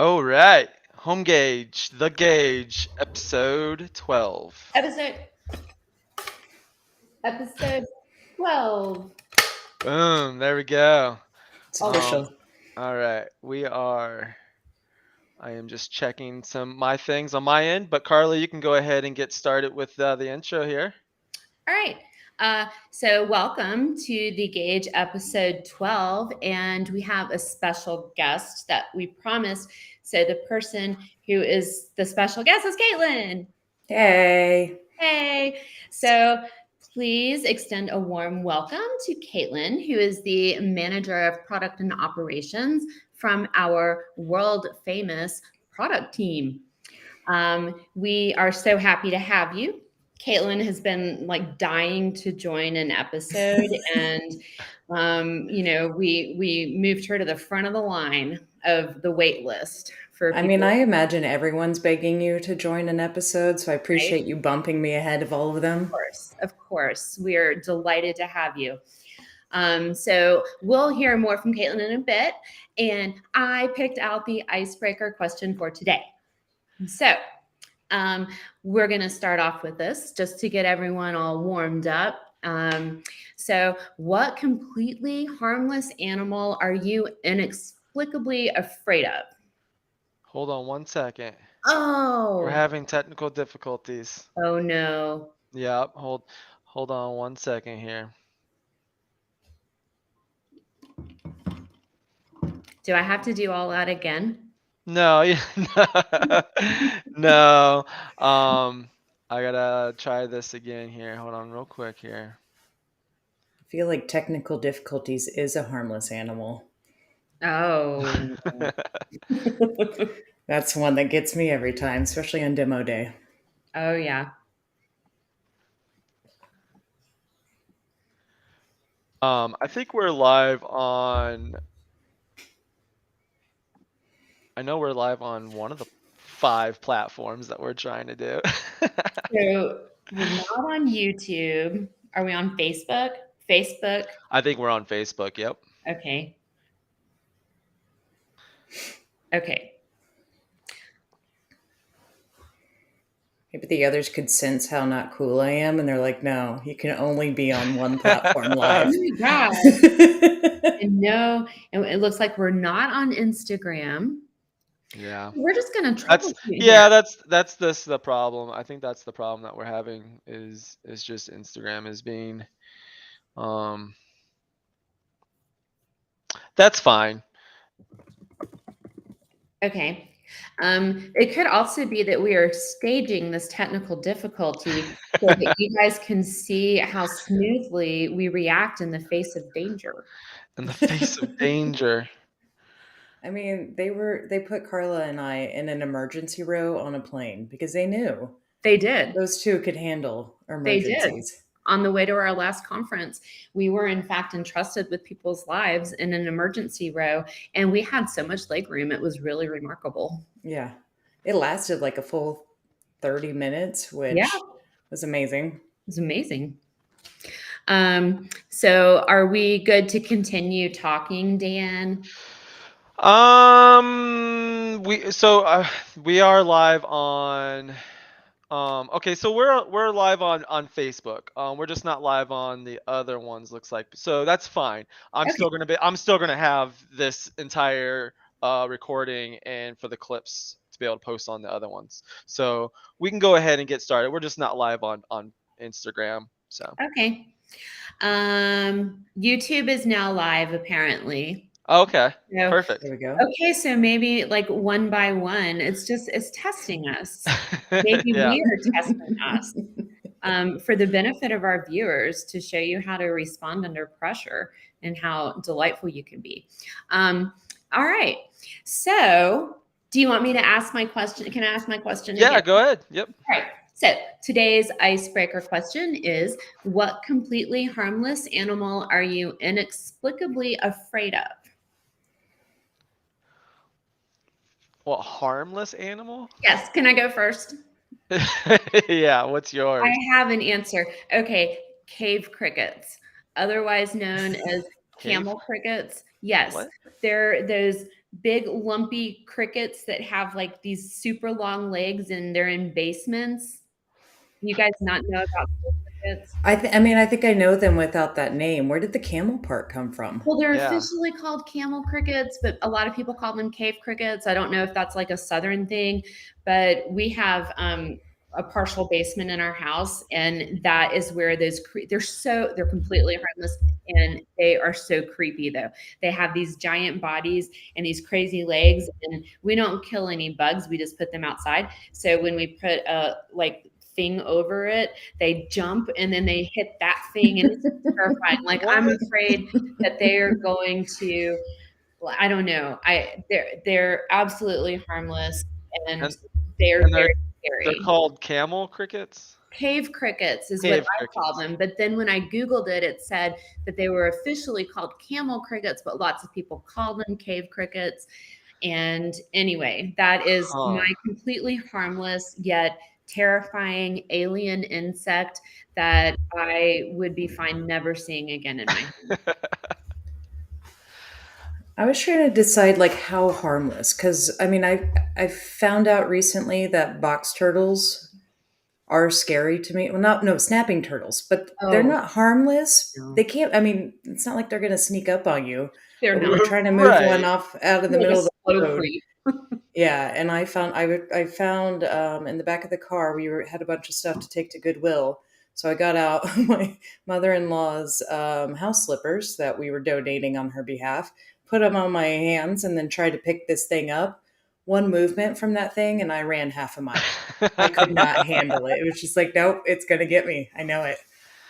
All right. Home Gauge, The Gauge, episode 12. Episode episode 12. Boom. There we go. It's Oh, official. All right. I am just checking my things on my end, but Carly, you can go ahead and get started with the intro here. all right. So welcome to the Gauge episode 12, and we have a special guest that we promised. So the person who is the special guest is Caitlin. Hey. Hey. So please extend a warm welcome to Caitlin, who is the manager of product and operations from our world famous product team. We are so happy to have you. Caitlin has been like dying to join an episode, and we moved her to the front of the line of the wait list for I people. mean, I imagine everyone's begging you to join an episode, so I appreciate you bumping me ahead of all of them. Of course, we are delighted to have you. So we'll hear more from Caitlin in a bit, and I picked out the icebreaker question for today. So we're going to start off with this just to get everyone all warmed up. So what completely harmless animal are you inexplicably afraid of? Hold on one second. Oh. We're having technical difficulties. Oh no. Yep. Hold on one second here. Do I have to do all that again? No. No. I gotta try this again here. Hold on real quick here. I feel like technical difficulties is a harmless animal. Oh. That's one that gets me every time, especially on demo day. Oh, yeah. I think we're live on. I know we're live on one of the 5 platforms that we're trying to do. So we're not on YouTube. Are we on Facebook? Facebook? I think we're on Facebook. Yep. Okay. Okay. Maybe the others could sense how not cool I am, and they're like, no, you can only be on one platform live. Oh my God. And no, and it looks like we're not on Instagram. Yeah. We're just gonna troubleshoot. That's the problem. I think that's the problem that we're having is just Instagram is being that's fine. Okay. It could also be that we are staging this technical difficulty so that you guys can see how smoothly we react in the face of danger. In the face of danger. I mean, they put Carla and I in an emergency row on a plane because they knew They did. those two could handle They did. emergencies. On the way to our last conference, we were in fact entrusted with people's lives in an emergency row, and we had so much leg room. It was really remarkable. Yeah. It lasted like a full 30 minutes, which was amazing. It was amazing. So are we good to continue talking, Dan? We are live on okay, so we're live on Facebook. We're just not live on the other ones, looks like. So that's fine. I'm still gonna have this entire recording and for the clips to be able to post on the other ones. So we can go ahead and get started. We're just not live on Instagram. So okay. YouTube is now live apparently. Okay. So, perfect. There we go. Okay, so maybe like one by one, it's testing us. Maybe we are testing us for the benefit of our viewers to show you how to respond under pressure and how delightful you can be. All right. So do you want me to ask my question? Can I ask my question? Yeah, again? go ahead. Yep. All right. So today's icebreaker question is, what completely harmless animal are you inexplicably afraid of? What harmless animal? Yes. Can I go first? Yeah. What's yours? I have an answer. Okay. Cave crickets, otherwise known as camel crickets. Yes. What? They're those big lumpy crickets that have like these super long legs and they're in basements. You guys not know about crickets? I mean, I think I know them without that name. Where did the camel part come from? Well, they're Yeah. officially called camel crickets, but a lot of people call them cave crickets. I don't know if that's like a southern thing, but we have a partial basement in our house, and that is where they're completely harmless, and they are so creepy though. They have these giant bodies and these crazy legs, and we don't kill any bugs. We just put them outside. So when we put a thing over it, they jump and then they hit that thing, and it's terrifying. Like I'm afraid that they are going to, I don't know. They're absolutely harmless, and And, they're and very they're scary. called camel crickets. Cave crickets is Cave what I call crickets. them. But then when I Googled it, it said that they were officially called camel crickets, but lots of people call them cave crickets. And anyway, that is Huh. my completely harmless yet terrifying alien insect that I would be fine never seeing again in my home. I was trying to decide like how harmless, because I mean, I found out recently that box turtles are scary to me. Well, no, snapping turtles, but they're Oh. not harmless. No. They can't. I mean, it's not like they're going to sneak up on you. They're But we not were trying to move Right. one off out of the like a middle of the slow road. creep. Yeah, and I found in the back of the car had a bunch of stuff to take to Goodwill. So I got out my mother-in-law's house slippers that we were donating on her behalf, put them on my hands, and then tried to pick this thing up. One movement from that thing, and I ran half a mile. I could not handle it. It was just like, nope, it's going to get me. I know it.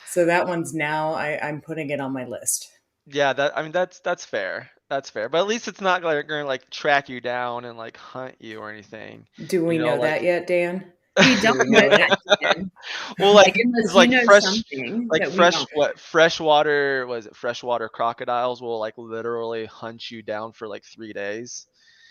So that one's now, I'm putting it on my list. Yeah, that's fair. That's fair. But at least it's not like gonna like track you down and like hunt you or anything. Do we know that yet, Dan? We don't know that yet. Well, like unless it's like you know fresh, something like that we fresh don't. what freshwater was it? Freshwater crocodiles will like literally hunt you down for like 3 days.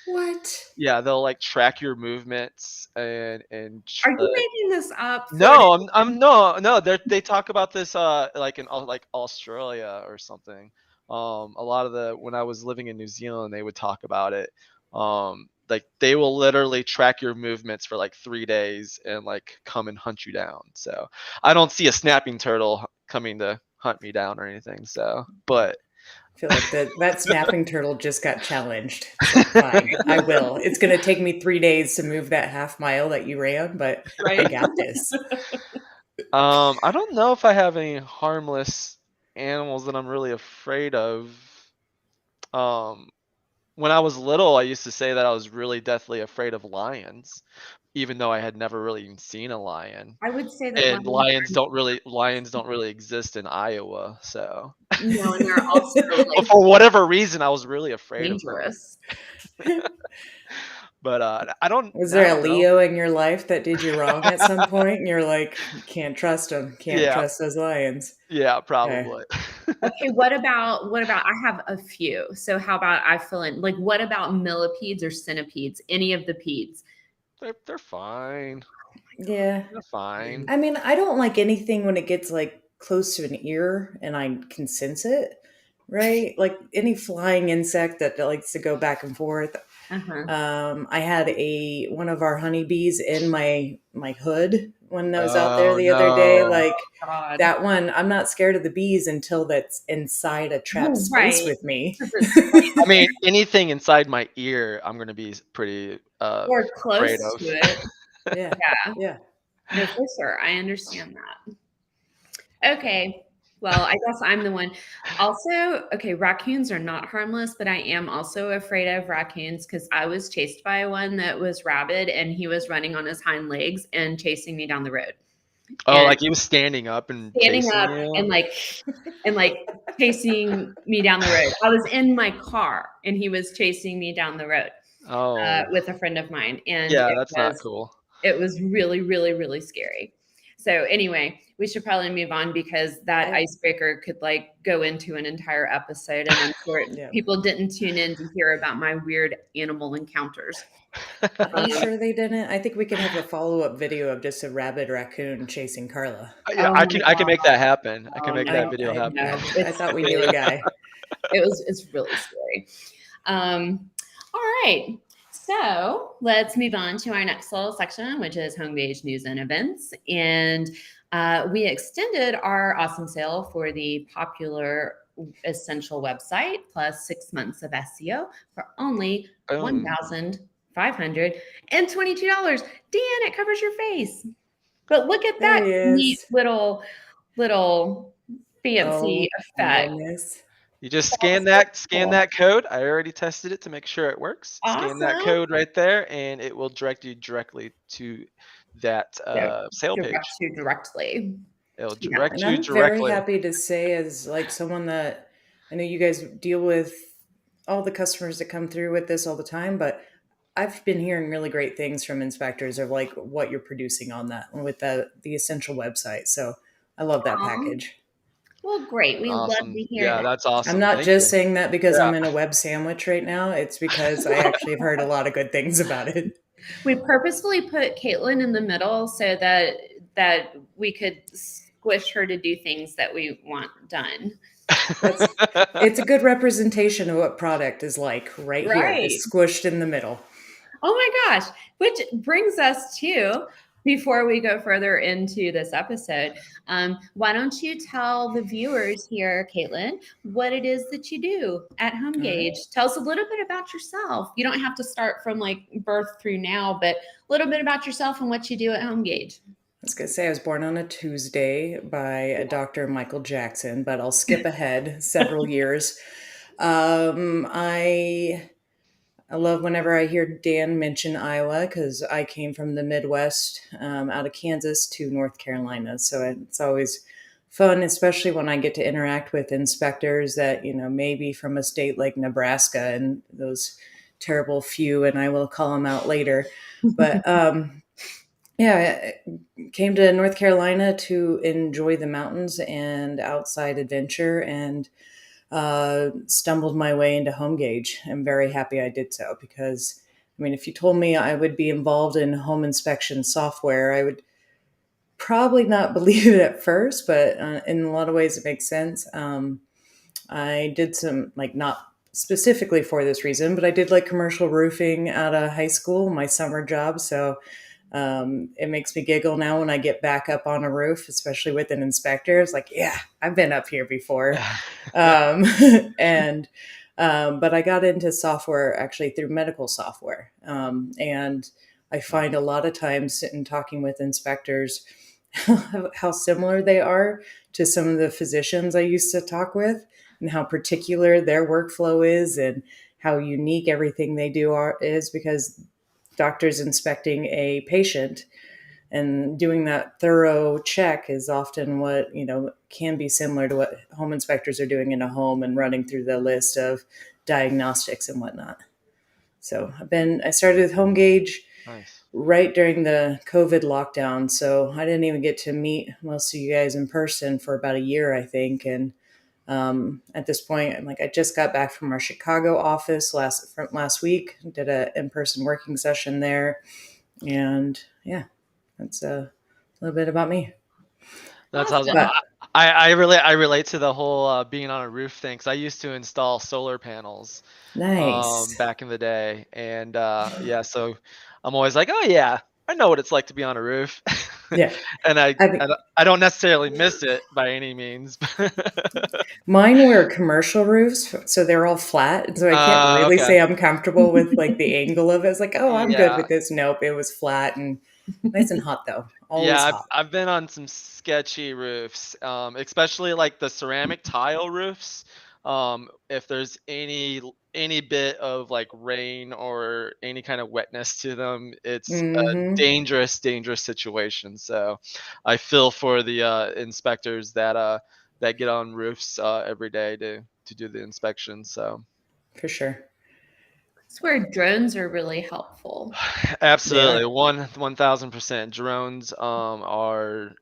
What? Yeah, they'll like track your movements and Are you making this up? no, no. They talk about this like in like Australia or something. A lot of when I was living in New Zealand, they would talk about it. Like they will literally track your movements for like 3 days and like come and hunt you down. So I don't see a snapping turtle coming to hunt me down or anything. So, but I feel like that snapping turtle just got challenged. So fine, I will. It's going to take me 3 days to move that half mile that you ran, but I got this. I don't know if I have any harmless animals that I'm really afraid of. When I was little, I used to say that I was really deathly afraid of lions, even though I had never really even seen a lion. I would say that And lions don't really exist in Iowa, so. No, and they're also But like for whatever reason, I was really afraid of them. dangerous. But I don't. Was there I a don't know. Leo in your life that did you wrong at some point? And you're like, can't trust him. Can't Yeah. trust those lions. Yeah, probably. Okay, what about I have a few. So how about I fill in like what about millipedes or centipedes? Any of the peds? They're fine. Yeah. They're fine. I mean, I don't like anything when it gets like close to an ear and I can sense it, right? Like any flying insect that likes to go back and forth. Uh-huh. I had one of our honeybees in my hood when I was out there the other day. no. Like God. that one, I'm not scared of the bees until that's inside a trapped space Right. with me. I mean, anything inside my ear, I'm gonna be pretty Or close afraid of. to it. Yeah. Yeah. Yeah. No, for sure. I understand that. Okay. Well, I guess I'm the one. Also, okay, raccoons are not harmless, but I am also afraid of raccoons because I was chased by one that was rabid and he was running on his hind legs and chasing me down the road. Oh, And like he was standing up and standing chasing up you? and like chasing me down the road. I was in my car and he was chasing me down the road Oh, with a friend of mine. And yeah, it that's not was- cool. It was really, really, really scary. So anyway, we should probably move on because that icebreaker could like go into an entire episode, and I'm sure Yeah. people didn't tune in to hear about my weird animal encounters. Are you sure they didn't? I think we can have a follow-up video of just a rabid raccoon chasing Carla. Yeah, Oh I my can make that happen. I Oh can make no, that video happen. no. I thought we knew a guy. It's really scary. All right. So let's move on to our next little section, which is Homegage news and events. And we extended our awesome sale for the popular Essential website plus 6 months of SEO for only Boom. $1,522. Dan, it covers your face. But look at There that he neat is. little fancy My effect. goodness. You just That's scan cool. that code. I already tested it to make sure it works. Scan that Awesome. code right there, and it will direct you directly to that sale page. Direct you directly. It'll Yeah. direct And you I'm very directly. happy to say, as like someone that I know you guys deal with all the customers that come through with this all the time, but I've been hearing really great things from inspectors of like what you're producing on that with the Essential website. So I love that package. Well, great. We love Awesome. to hear Yeah, that. that's I'm awesome. not Thank just you. saying that because Yeah. I'm in a web sandwich right now. It's because I actually have heard a lot of good things about it. We purposefully put Caitlin in the middle so that we could squish her to do things that we want done. It's a good representation of what product is like right here. Right. It's squished in the middle. Oh my gosh. Which brings us to, before we go further into this episode, why don't you tell the viewers here, Caitlin, what it is that you do at Homegage? Tell us a little bit about yourself. You don't have to start from like birth through now, but a little bit about yourself and what you do at Homegage. I was going to say I was born on a Tuesday by a Dr. Michael Jackson, but I'll skip ahead several years. I love whenever I hear Dan mention Iowa because I came from the Midwest, out of Kansas to North Carolina. So it's always fun, especially when I get to interact with inspectors that, maybe from a state like Nebraska and those terrible few, and I will call them out later. But yeah, I came to North Carolina to enjoy the mountains and outside adventure and stumbled my way into Homegage. I'm very happy I did so because, if you told me I would be involved in home inspection software, I would probably not believe it at first, but in a lot of ways it makes sense. I did some, not specifically for this reason, but I did like commercial roofing out of high school, my summer job. So it makes me giggle now when I get back up on a roof, especially with an inspector. It's like, yeah, I've been up here before. And but I got into software actually through medical software. And I find a lot of times in talking with inspectors how similar they are to some of the physicians I used to talk with and how particular their workflow is and how unique everything they do is because doctors inspecting a patient and doing that thorough check is often what, can be similar to what home inspectors are doing in a home and running through the list of diagnostics and whatnot. So I started with Homegage right during the COVID lockdown. So I didn't even get to meet most of you guys in person for about a year, I think. And at this point, I just got back from our Chicago office last week, did an in-person working session there. And yeah, that's a little bit about me. That's awesome. I relate to the whole being on a roof thing because I used to install solar panels back in the day. And yeah, so I'm always like, oh yeah, I know what it's like to be on a roof. Yeah. And I don't necessarily miss it by any means. Mine were commercial roofs, so they're all flat. So I can't really say I'm comfortable with the angle of it. It's like, oh, I'm good with this. Nope, it was flat and nice and hot though. Always hot. I've been on some sketchy roofs, especially like the ceramic tile roofs. If there's any bit of like rain or any kind of wetness to them, it's a dangerous situation. So I feel for the inspectors that get on roofs every day to do the inspection. So for sure. That's where drones are really helpful. Absolutely. 1000%. Drones are,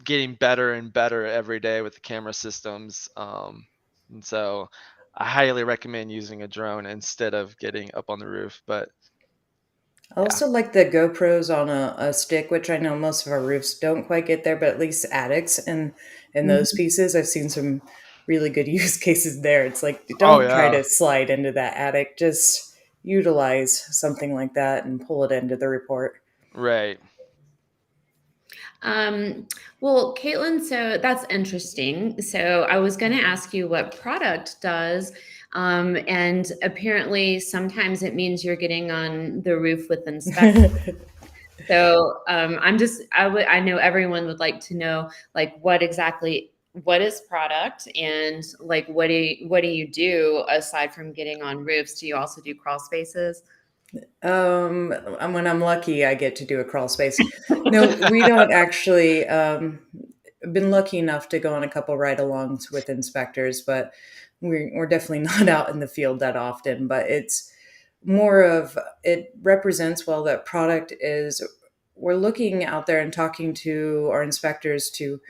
getting better and better every day with the camera systems. And so I highly recommend using a drone instead of getting up on the roof. But I also like the GoPros on a stick, which I know most of our roofs don't quite get there, but at least attics and those pieces. I've seen some really good use cases there. It's like, Oh don't try yeah. to slide into that attic. Just utilize something like that and pull it into the report. Right. Um, well, Caitlin, so that's interesting. So I was going to ask you what product does. And apparently sometimes it means you're getting on the roof with inspectors. So I know everyone would like to know like what is product and like what do you do aside from getting on roofs? Do you also do crawl spaces? When I'm lucky, I get to do a crawl space. No, we don't actually. Been lucky enough to go on a couple ride-alongs with inspectors, but we're definitely not out in the field that often. But it's more of it represents well that product is. We're looking out there and talking to our inspectors to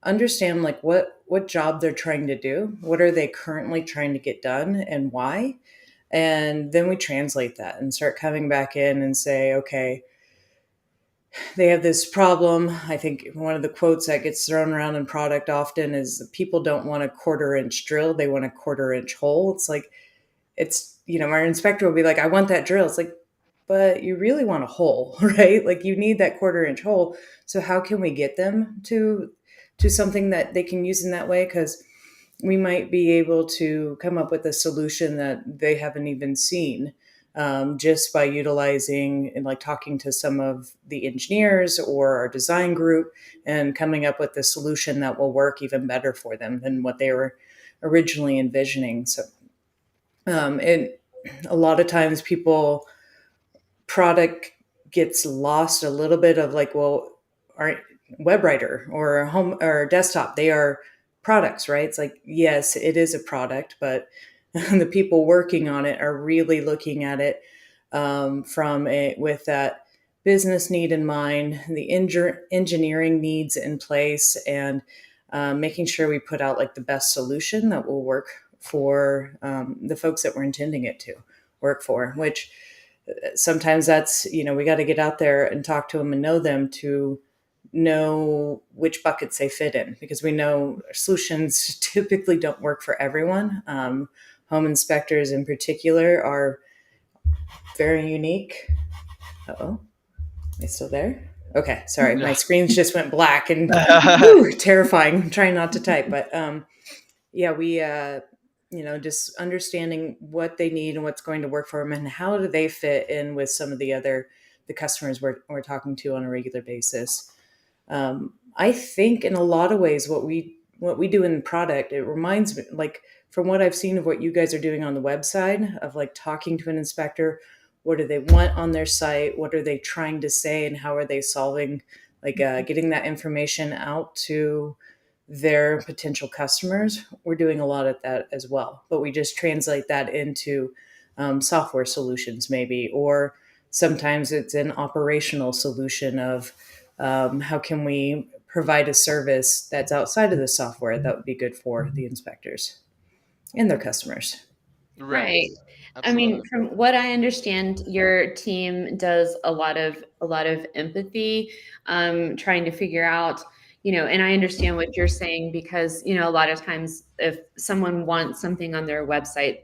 understand like what job they're trying to do, what are they currently trying to get done, and why. And then we translate that and start coming back in and say, okay, they have this problem. I think one of the quotes that gets thrown around in product often is people don't want a 1/4 inch drill, they want a 1/4 inch hole. It's like, our inspector will be like, I want that drill. It's like, but you really want a hole, right? Like you need that 1/4 inch hole. So how can we get them to something that they can use in that way? Because we might be able to come up with a solution that they haven't even seen, just by utilizing and like talking to some of the engineers or our design group and coming up with a solution that will work even better for them than what they were originally envisioning. So it a lot of times people product gets lost a little bit of like, well, our web writer or home or desktop, they are products, right? It's like, yes, it is a product, but the people working on it are really looking at it with that business need in mind, the engineering needs in place, and making sure we put out like the best solution that will work for the folks that we're intending it to work for, which sometimes that's, we got to get out there and talk to them and know them to know which buckets they fit in, because we know solutions typically don't work for everyone. Home inspectors in particular are very unique. Uh-oh, am I still there? Okay, sorry, my screens just went black and whew, terrifying. I'm trying not to type, but yeah, we just understanding what they need and what's going to work for them and how do they fit in with some of the customers we're talking to on a regular basis. I think in a lot of ways what we do in product, it reminds me, like from what I've seen of what you guys are doing on the website, of like talking to an inspector, what do they want on their site, what are they trying to say, and how are they solving, like getting that information out to their potential customers. We're doing a lot of that as well, but we just translate that into software solutions maybe, or sometimes it's an operational solution of how can we provide a service that's outside of the software that would be good for the inspectors and their customers. Right. Right. I mean, Absolutely. from what I understand, your team does a lot of empathy, trying to figure out, and I understand what you're saying because, a lot of times if someone wants something on their website,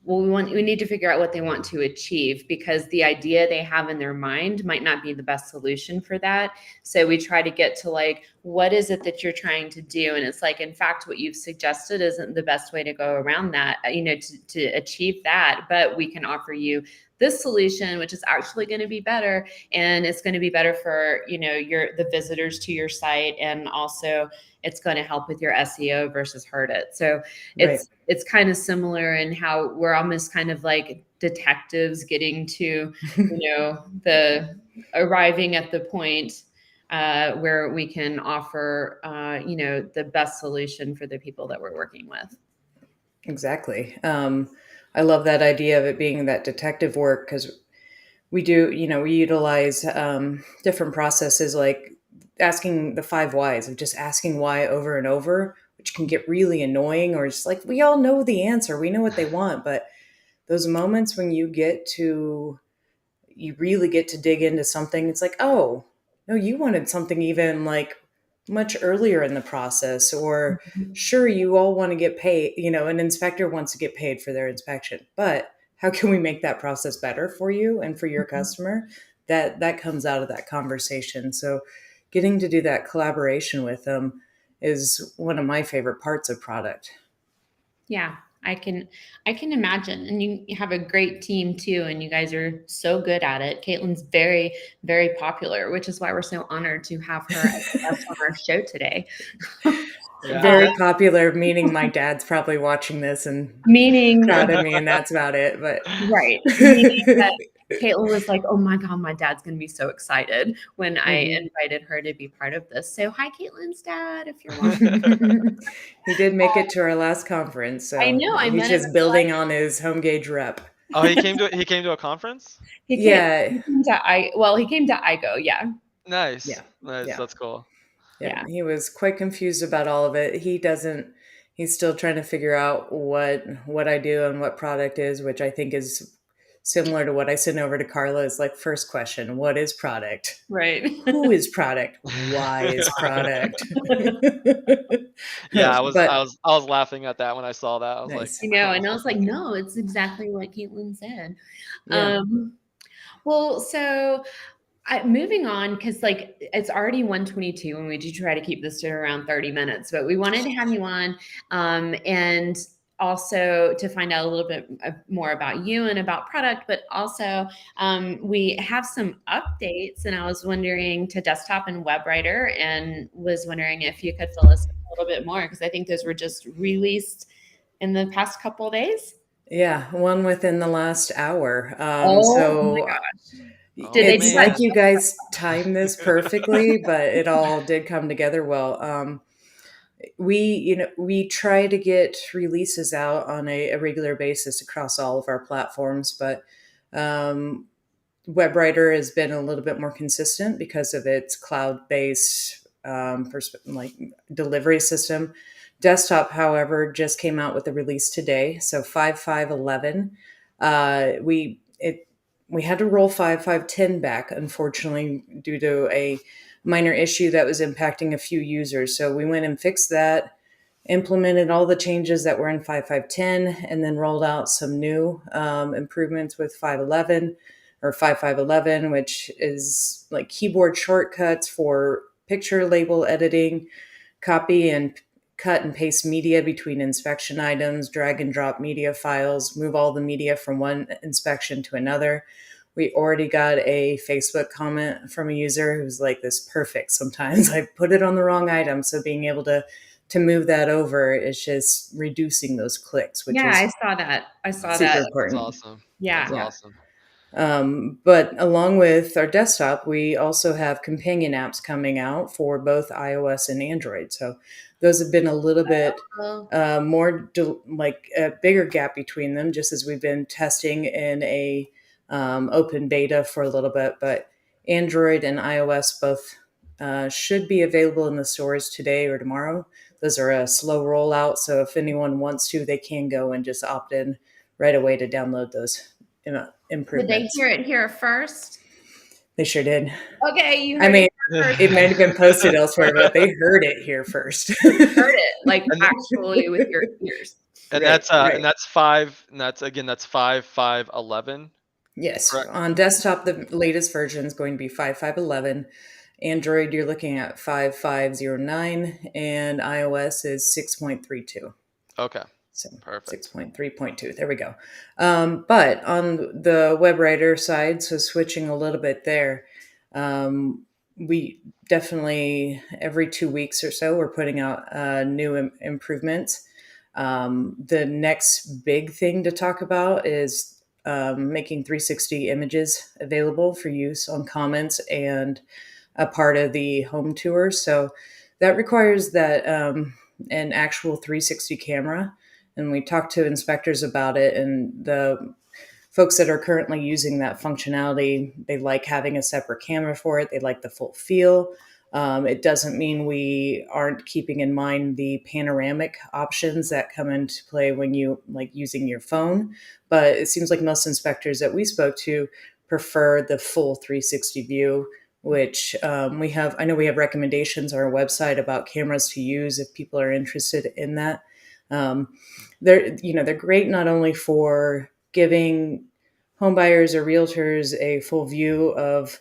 well, we need to figure out what they want to achieve because the idea they have in their mind might not be the best solution for that. So we try to get to like, what is it that you're trying to do? And it's like, in fact, what you've suggested isn't the best way to go around that, to achieve that. But we can offer you this solution, which is actually going to be better. And it's going to be better for, the visitors to your site. And also it's going to help with your SEO versus hurt it. So Right. it's kind of similar in how we're almost kind of like detectives getting to, the arriving at the point where we can offer, the best solution for the people that we're working with. Exactly. I love that idea of it being that detective work, because we do, we utilize different processes like asking the 5 whys, of just asking why over and over, which can get really annoying, or just like, we all know the answer, we know what they want. But those moments when you really get to dig into something, it's like, oh, no, you wanted something even like much earlier in the process, or Mhm. sure, you all want to get paid, an inspector wants to get paid for their inspection, but how can we make that process better for you and for your customer? That comes out of that conversation. So getting to do that collaboration with them is one of my favorite parts of product. Yeah, I can imagine. And you have a great team too, and you guys are so good at it. Caitlin's very, very popular, which is why we're so honored to have her as a guest on our show today. Yeah, Uh, Very popular, meaning my dad's probably watching this and meaning proud of me, and that's about it. But right. Meaning that Caitlin was like, "Oh my God, my dad's gonna be so excited when I Mhm. invited her to be part of this." So hi, Caitlin's dad, if you're watching. He did make it to our last conference, I so know I he's met him just building on his home gauge rep. Oh, he came to a conference? He came. Yeah, He came to he came to IGO. Yeah, Nice. yeah, Nice. yeah, That's cool. yeah. yeah. He was quite confused about all of it. He's still trying to figure out what I do and what product is, which I think is similar to what I sent over to Carla. Is like, first question, what is product? Right. Who is product? Why is product? Yeah, I was I But was I was laughing at that when I saw that. I was like, nice. I know, and I was like, no, it's exactly what Caitlin said. Yeah. Um, well, so moving on, because like it's already 1:22, and we do try to keep this to around 30 minutes, but we wanted to have you on, and also to find out a little bit more about you and about product, but also we have some updates, and I was wondering to desktop and WebWriter, and was wondering if you could fill us in a little bit more, because I think those were just released in the past couple days. Yeah, one within the last hour. Oh my So gosh. Did oh they do it's that? like man. you guys timed this perfectly, but it all did come together well. We try to get releases out on a regular basis across all of our platforms, but um, WebWriter has been a little bit more consistent because of its cloud-based like delivery system. Desktop, however, just came out with a release today, so 5.5.11. We had to roll 5.5.10 back, unfortunately, due to a minor issue that was impacting a few users. So we went and fixed that, implemented all the changes that were in 5.5.10, and then rolled out some new improvements with 5.11 or 5.5.11, which is like keyboard shortcuts for picture label editing, copy and cut and paste media between inspection items, drag and drop media files, move all the media from one inspection to another. We already got a Facebook comment from a user who's like, "This perfect. Sometimes I put it on the wrong item." So being able to move that over is just reducing those clicks, which Yeah, is I saw that. I saw super that. That's important. awesome. That's Yeah. Yeah. awesome. But along with our desktop, we also have companion apps coming out for both iOS and Android. So those have been a little bit Well, like a bigger gap between them, just as we've been testing in a open beta for a little bit. But Android and iOS both should be available in the stores today or tomorrow. Those are a slow rollout, so if anyone wants to, they can go and just opt in right away to download those did they improvements. hear it here first? They sure did. Okay, you I heard it mean, here first. it might have been posted elsewhere, but they heard it here first. You heard it, like, and actually with your ears. and Right, that's right. that's 5.5.11, Yes, correct? on desktop, the latest version is going to be 5.5.11. Android, you're looking at 5.5.09, and iOS is 6.32. Okay. So Perfect. 6.3.2. There we go. But on the WebWriter side, so switching a little bit there, we definitely every 2 weeks or so we're putting out new improvements. The next big thing to talk about is making 360 images available for use on comments and a part of the home tour. So that requires that an actual 360 camera. And we talked to inspectors about it, and the folks that are currently using that functionality, they like having a separate camera for it. They like the full feel. It doesn't mean we aren't keeping in mind the panoramic options that come into play when you like using your phone. But it seems like most inspectors that we spoke to prefer the full 360 view which I know we have recommendations on our website about cameras to use if people are interested in that. They're great not only for giving homebuyers or realtors a full view of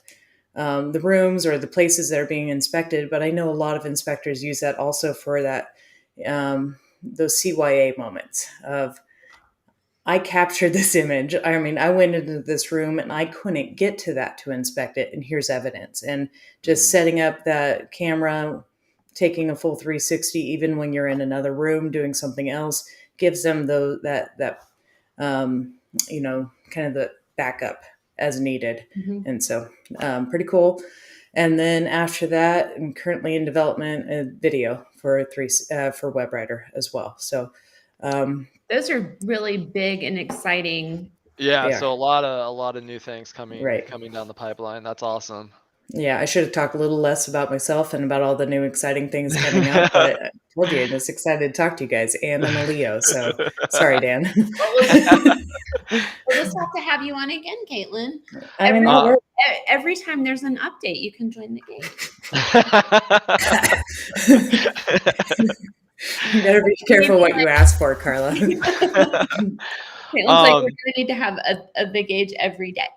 the rooms or the places that are being inspected, but I know a lot of inspectors use that also for that those CYA moments of, I captured this image. I mean, I went into this room and I couldn't get to that to inspect it, and here's evidence. And just setting up that camera, taking a full 360, even when you're in another room doing something else, gives them um, kind of the backup as needed. Mhm. And so, pretty cool. And then after that, I'm currently in development a video for WebWriter as well. So, Those are really big and exciting. Yeah, yeah. so a lot of new things coming Right. down the pipeline. That's awesome. Yeah, I should have talked a little less about myself and about all the new exciting things coming up, but I told you I'm just excited to talk to you guys. And I'm a Leo, so sorry, Dan. Well, we'll just have to have you on again, Caitlin. I mean, Every, that works. every time there's an update, you can join the game. You better be careful what you ask for, Carla. Caitlin's like, we're gonna need to have a big age every day.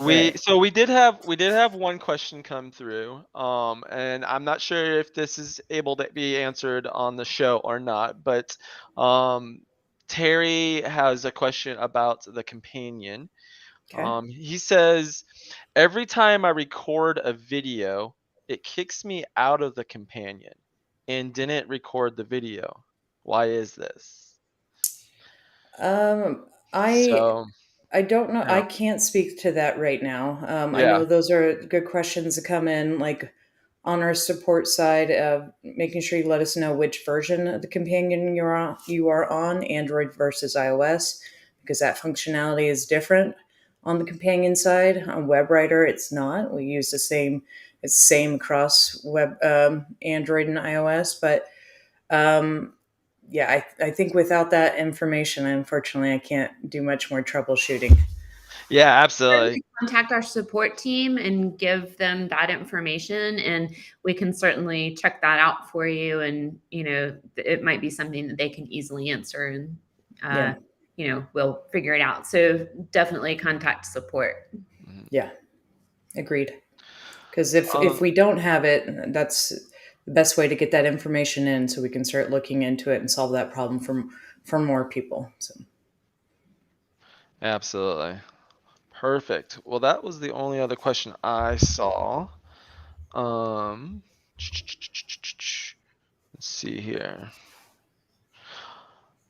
We did have one question come through, and I'm not sure if this is able to be answered on the show or not, but Terry has a question about the companion. Okay. He says, every time I record a video, it kicks me out of the companion and didn't record the video. Why is this? So, I don't know. I yeah. can't speak to that right now. I Yeah. know those are good questions to come in, like on our support side of making sure you let us know which version of the companion you are on, Android versus iOS, because that functionality is different on the companion side. On WebWriter, it's not. We use it's same across Android and iOS, but yeah, I think without that information, unfortunately, I can't do much more troubleshooting. Yeah, absolutely. Contact our support team and give them that information, and we can certainly check that out for you. And it might be something that they can easily answer, and Yeah. we'll figure it out. So definitely contact support. Yeah, agreed. Because if we don't have it, that's the best way to get that information in, so we can start looking into it and solve that problem for more people. So Absolutely. Perfect. Well, that was the only other question I saw. Let's see here.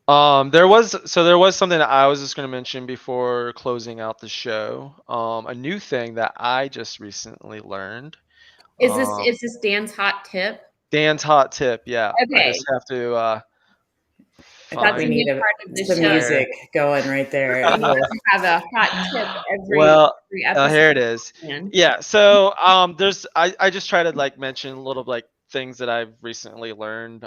There was something that I was just going to mention before closing out the show. A new thing that I just recently learned. Is this Dan's hot tip? Dan's hot tip. Yeah. Okay. I just have to I think we find need some show. music going right there. We have a hot tip every episode. here it is. Yeah. So I just try to like mention little like things that I've recently learned,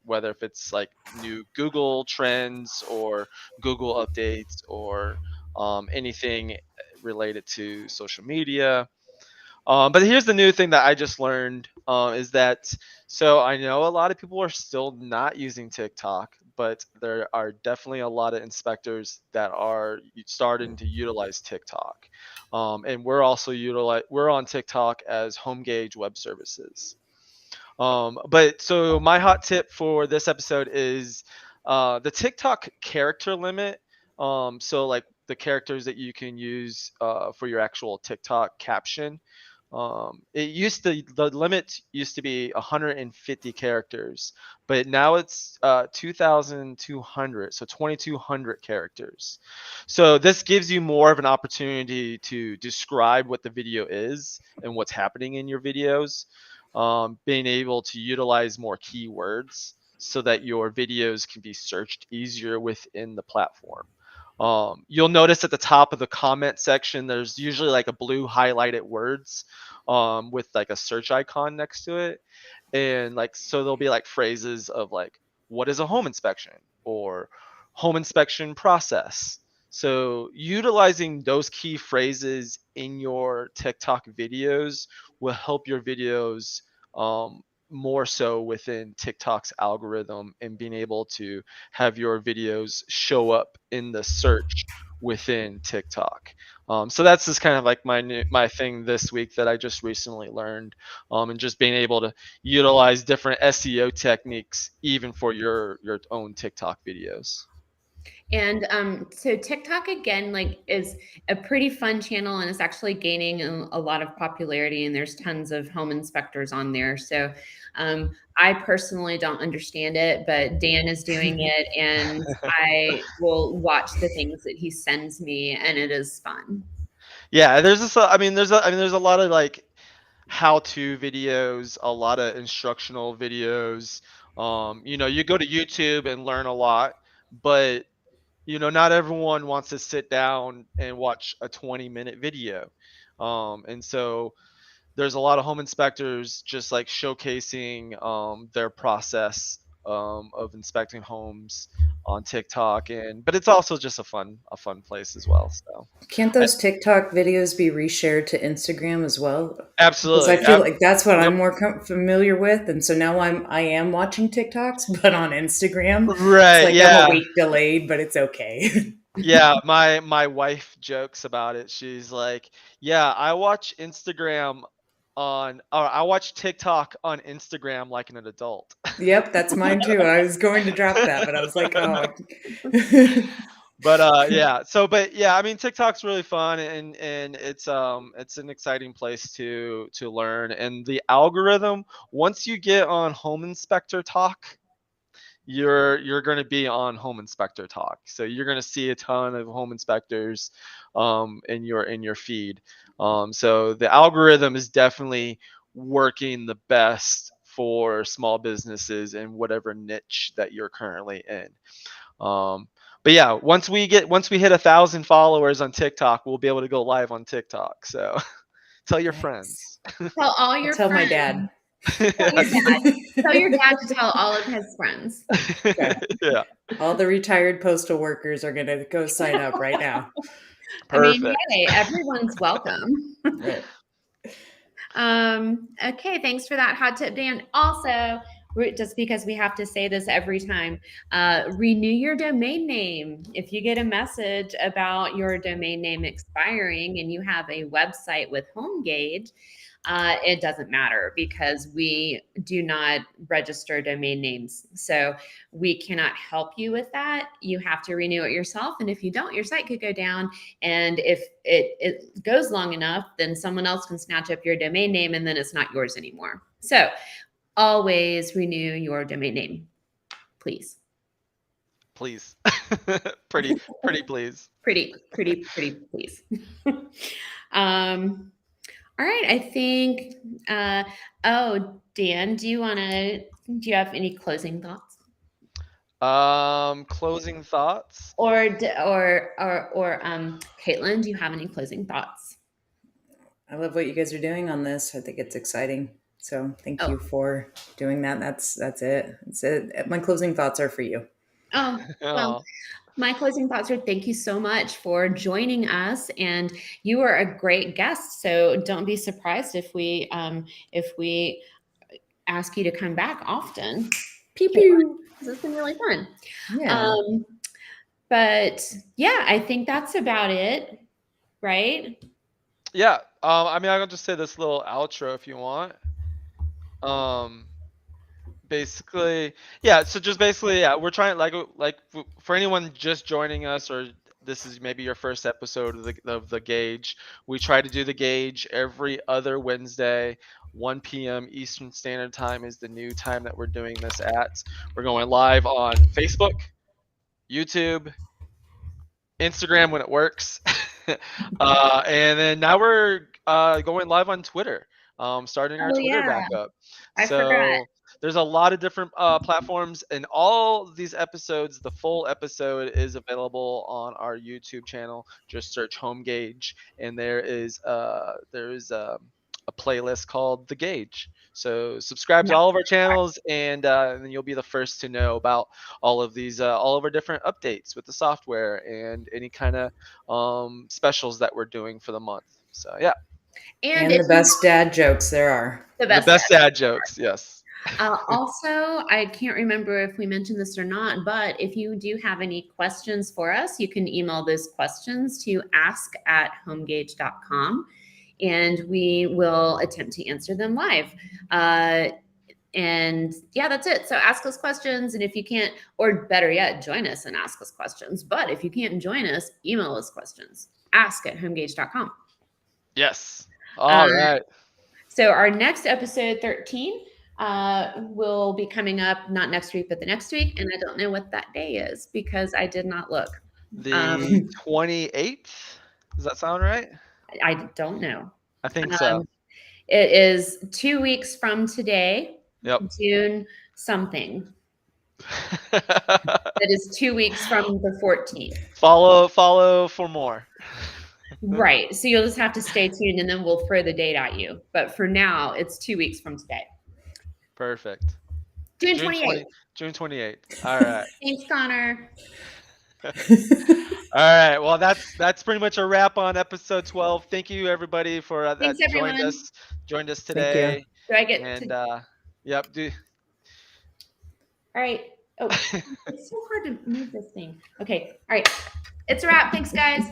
whether if it's like new Google trends or Google updates or anything related to social media. But here's the new thing that I just learned, is that, so I know a lot of people are still not using TikTok, but there are definitely a lot of inspectors that are starting to utilize TikTok. And we're also we're on TikTok as HomeGauge Web Services. But so my hot tip for this episode is the TikTok character limit. So like the characters that you can use for your actual TikTok caption. The limit used to be 150 characters, but now it's 2,200, so 2,200 characters. So this gives you more of an opportunity to describe what the video is and what's happening in your videos. Being able to utilize more keywords so that your videos can be searched easier within the platform. You'll notice at the top of the comment section, there's usually like a blue highlighted words with like a search icon next to it. And like, so there'll be like phrases of like, what is a home inspection, or home inspection process. So utilizing those key phrases in your TikTok videos will help your videos more so within TikTok's algorithm and being able to have your videos show up in the search within TikTok. So that's just kind of like my thing this week that I just recently learned, and just being able to utilize different SEO techniques even for your own TikTok videos. And so TikTok again, like, is a pretty fun channel, and it's actually gaining a lot of popularity. And there's tons of home inspectors on there. So I personally don't understand it, but Dan is doing it, and I will watch the things that he sends me, and it is fun. Yeah, there's this. There's a lot of like how-to videos, a lot of instructional videos. You go to YouTube and learn a lot, but not everyone wants to sit down and watch a 20-minute video. And so there's a lot of home inspectors just like showcasing their process of inspecting homes on TikTok, but it's also just a fun place as well. So Can't I, those TikTok videos be reshared to Instagram as well? Because I absolutely, feel like that's what yep, I'm more familiar with, and so now I am watching TikToks, but on Instagram. It's right, like I'm a yeah. week delayed, but it's okay. Yeah, my wife jokes about it. She's like, "Yeah, I watch TikTok on Instagram like an adult." Yep, that's mine too. I was going to drop that, but I was like, oh. But yeah. But yeah, I mean TikTok's really fun, and it's an exciting place to learn. And the algorithm, once you get on Home Inspector Talk, you're going to be on Home Inspector Talk. So you're going to see a ton of home inspectors in your feed. So the algorithm is definitely working the best for small businesses in whatever niche that you're currently in. But yeah, once we hit 1,000 followers on TikTok, we'll be able to go live on TikTok. So tell your Nice. friends. Tell all I'll your tell my friends. dad. Tell your dad. Tell your dad to tell all of his friends. Okay. Yeah, All the retired postal workers are going to go sign up right now. I mean, perfect. hey, everyone's welcome. Right. Okay, thanks for that hot tip, Dan. Also, just because we have to say this every time, renew your domain name. If you get a message about your domain name expiring and you have a website with HomeGauge, it doesn't matter because we do not register domain names. So we cannot help you with that. You have to renew it yourself. And if you don't, your site could go down. And if it goes long enough, then someone else can snatch up your domain name and then it's not yours anymore. So always renew your domain name, please. Please. Pretty please. Pretty please. All right, I think. Dan, do you have any closing thoughts? Closing thoughts. Or Caitlin, do you have any closing thoughts? I love what you guys are doing on this. I think it's exciting. So thank you for doing that. That's it. That's it. My closing thoughts are for you. Oh, well, my closing thoughts are thank you so much for joining us, and you are a great guest. So don't be surprised if we ask you to come back often. Pew pew. It's been really fun. Yeah. But yeah, I think that's about it, right? Yeah. I'll just say this little outro if you want. Basically, yeah. So just basically, yeah, we're trying like for anyone just joining us, or this is maybe your first episode of the Gauge. We try to do the Gauge every other Wednesday. 1 p.m. Eastern Standard Time is the new time that we're doing this at. We're going live on Facebook, YouTube, Instagram when it works, and then now we're going live on Twitter. Starting our Twitter back up. I forgot. There's a lot of different platforms, and all these episodes, the full episode is available on our YouTube channel. Just search Home Gauge, and there is a a playlist called The Gauge. So subscribe to Yeah. all of our channels, and then you'll be the first to know about all of these, all of our different updates with the software and any kind of specials that we're doing for the month. So yeah, And And if the best dad jokes there are. the the best. best dad jokes. Yes. Also, I can't remember if we mentioned this or not, but if you do have any questions for us, you can email those questions to ask@homegauge.com, and we will attempt to answer them live. And yeah, that's it. So ask us questions. And if you can't, or better yet, join us and ask us questions. But if you can't join us, email us questions. Ask@homegauge.com. Yes. All Um, right. So our next episode 13 will be coming up not next week, but the next week. And I don't know what that day is because I did not look. The 28th. Does that sound right? I don't know. I think so. Um, it is 2 weeks from today, Yep. June something. That is 2 weeks from the 14th. Follow for more. Right. So you'll just have to stay tuned and then we'll throw the date at you. But for now, it's 2 weeks from today. Perfect. June 28th. June 28th. All right. Thanks, Connor. All right. Well, that's pretty much a wrap on episode 12. Thank you everybody for that Thanks, joined everyone. us Thank you. today. Do I get And to? yep. All right. Oh, it's so hard to move this thing. Okay. All right. It's a wrap. Thanks, guys.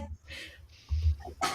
Bye.